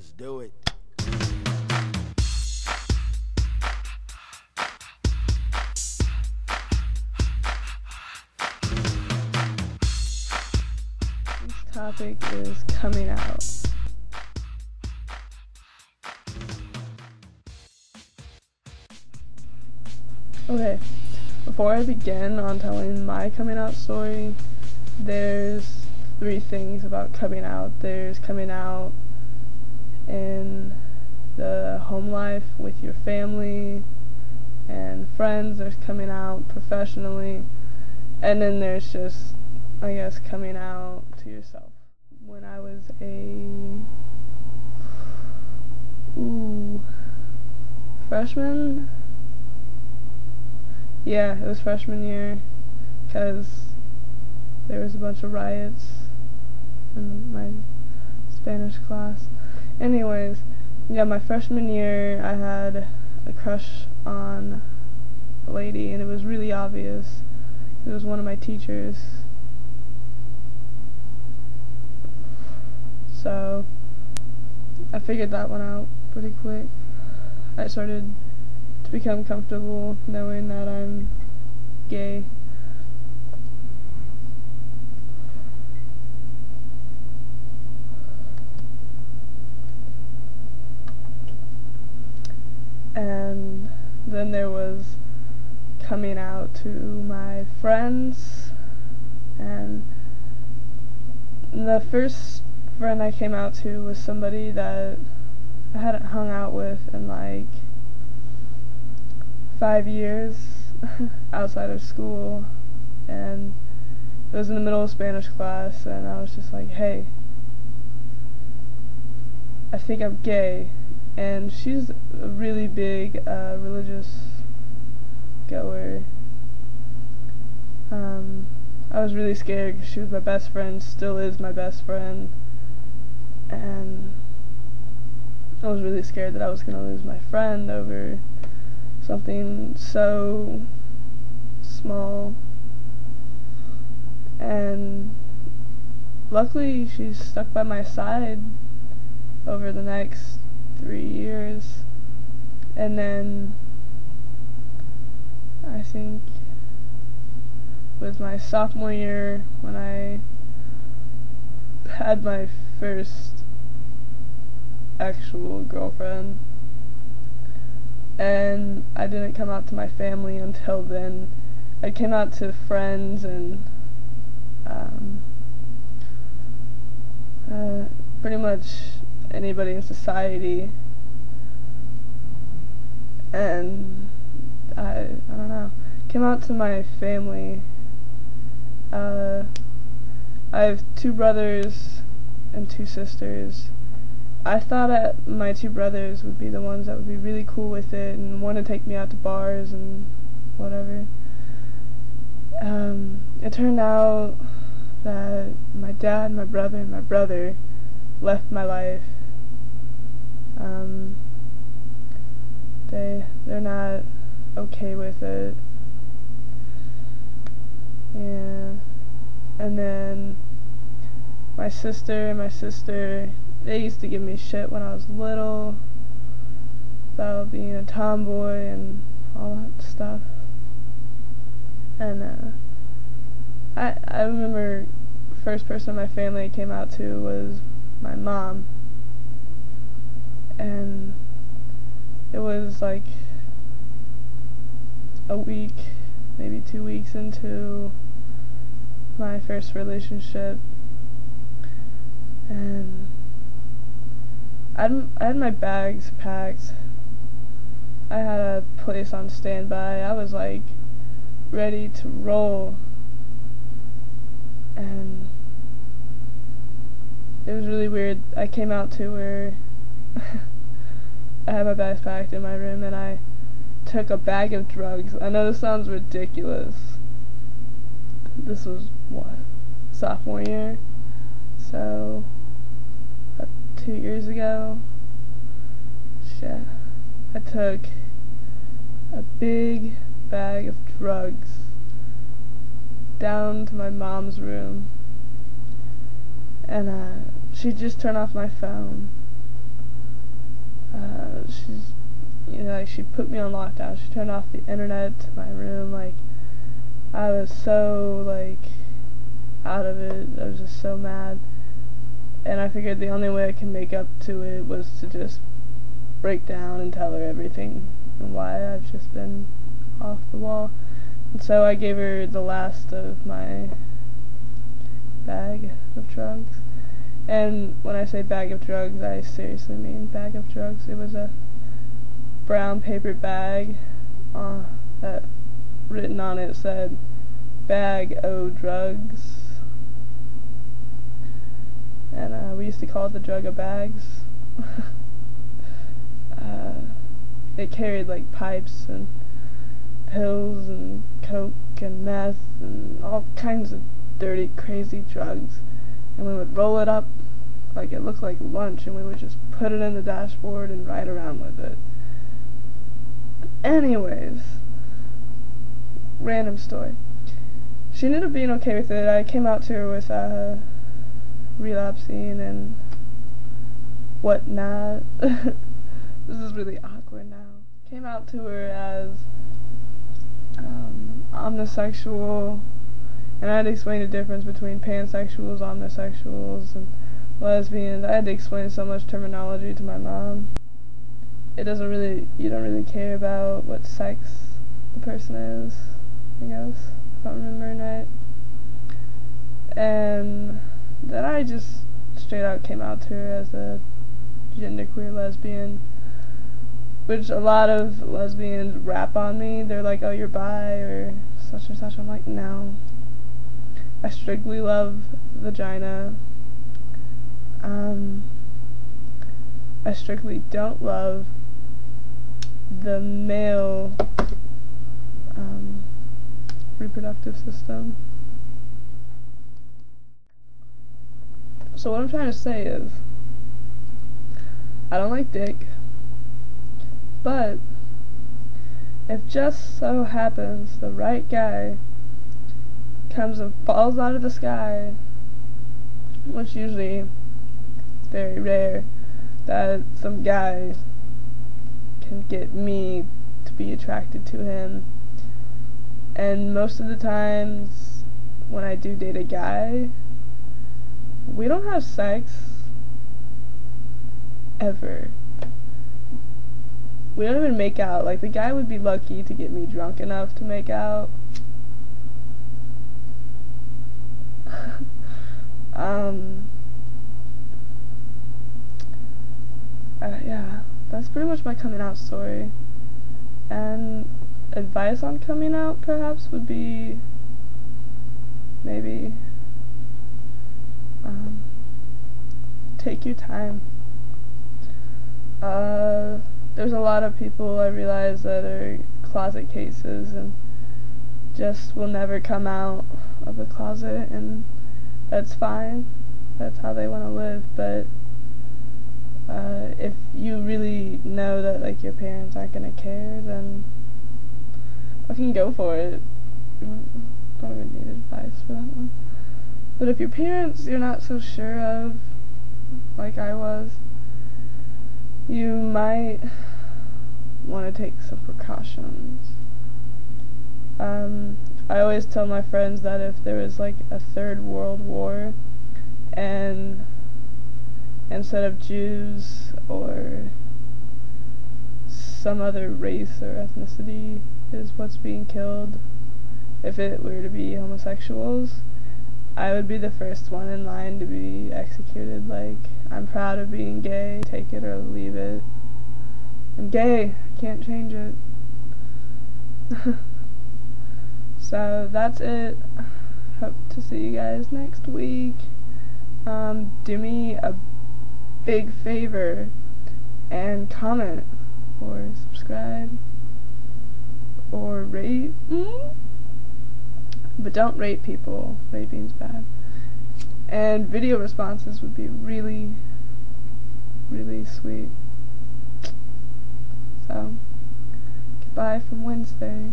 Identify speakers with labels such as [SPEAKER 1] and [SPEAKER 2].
[SPEAKER 1] Let's do it.
[SPEAKER 2] This topic is coming out. Okay, before I begin on telling my coming out story, there's 3 things about coming out. There's coming out in the home life with your family and friends. There's coming out professionally, and then there's just, I guess, coming out to yourself. When I was freshman? Yeah, it was freshman year, because there was a bunch of riots in my Spanish class. Anyways, yeah, my freshman year, I had a crush on a lady, and it was really obvious. It was one of my teachers. So, I figured that one out pretty quick. I started to become comfortable knowing that I'm gay. And then there was coming out to my friends, and the first friend I came out to was somebody that I hadn't hung out with in like 5 years outside of school, and it was in the middle of Spanish class, and I was just like, hey, I think I'm gay. And she's a really big religious goer. I was really scared because she was my best friend, still is my best friend, and I was really scared that I was going to lose my friend over something so small. And luckily she stuck by my side over the next 3 years, and then I think it was my sophomore year when I had my first actual girlfriend, and I didn't come out to my family until then. I came out to friends and pretty much anybody in society, and I don't know, came out to my family. I have 2 brothers and 2 sisters. I thought my 2 brothers would be the ones that would be really cool with it and want to take me out to bars and whatever. It turned out that my dad, my brother, and my brother left my life. They're not okay with it. Yeah. And then my sister, they used to give me shit when I was little about being a tomboy and all that stuff. And I remember the first person in my family I came out to was my mom, and it was like a week, maybe 2 weeks into my first relationship, and I had my bags packed. I had a place on standby. I was like ready to roll, and it was really weird. I came out to where I had my bags packed in my room, and I took a bag of drugs. I know this sounds ridiculous. This was, what, sophomore year? So, 2 years ago? Shit. I took a big bag of drugs down to my mom's room, and she just turned off my phone. she's, you know, like, she put me on lockdown. She turned off the internet to my room. Like, I was so, like, out of it. I was just so mad. And I figured the only way I can make up to it was to just break down and tell her everything and why I've just been off the wall. And so I gave her the last of my bag of drugs. And when I say bag of drugs, I seriously mean bag of drugs. It was a brown paper bag that written on it said, "Bag o' drugs." And we used to call it the drug of bags. It carried like pipes and pills and coke and meth and all kinds of dirty, crazy drugs. And we would roll it up like it looked like lunch, and we would just put it in the dashboard and ride around with it. Anyways, random story. She ended up being okay with it. I came out to her with relapsing and whatnot. This is really awkward now. Came out to her as omnisexual, and I had to explain the difference between pansexuals, omnisexuals, and lesbians. I had to explain so much terminology to my mom. You don't really care about what sex the person is, I guess, if I'm remembering right. And then I just straight out came out to her as a genderqueer lesbian, which a lot of lesbians rap on me. They're like, "Oh, you're bi," or such and such. I'm like, no. I strictly love vagina. I strictly don't love the male reproductive system. So what I'm trying to say is, I don't like dick, but if just so happens the right guy comes and falls out of the sky, which usually is very rare, that some guy can get me to be attracted to him. And most of the times when I do date a guy, we don't have sex ever. We don't even make out. Like, the guy would be lucky to get me drunk enough to make out. Yeah, that's pretty much my coming out story. And advice on coming out, perhaps, would be maybe take your time. There's a lot of people, I realize, that are closet cases and just will never come out of the closet, and that's fine. That's how they want to live. But if you really know that, like, your parents aren't gonna care, then fucking go for it. Don't even need advice for that one. But if your parents you're not so sure of, like I was, you might want to take some precautions. I always tell my friends that if there was like a third world war and instead of Jews or some other race or ethnicity is what's being killed, if it were to be homosexuals, I would be the first one in line to be executed. Like, I'm proud of being gay, take it or leave it. I'm gay, can't change it. So that's it. Hope to see you guys next week. Do me a big favor and comment or subscribe or rate. But don't rate people. Rating's bad. And video responses would be really, really sweet. So, goodbye from Wednesday.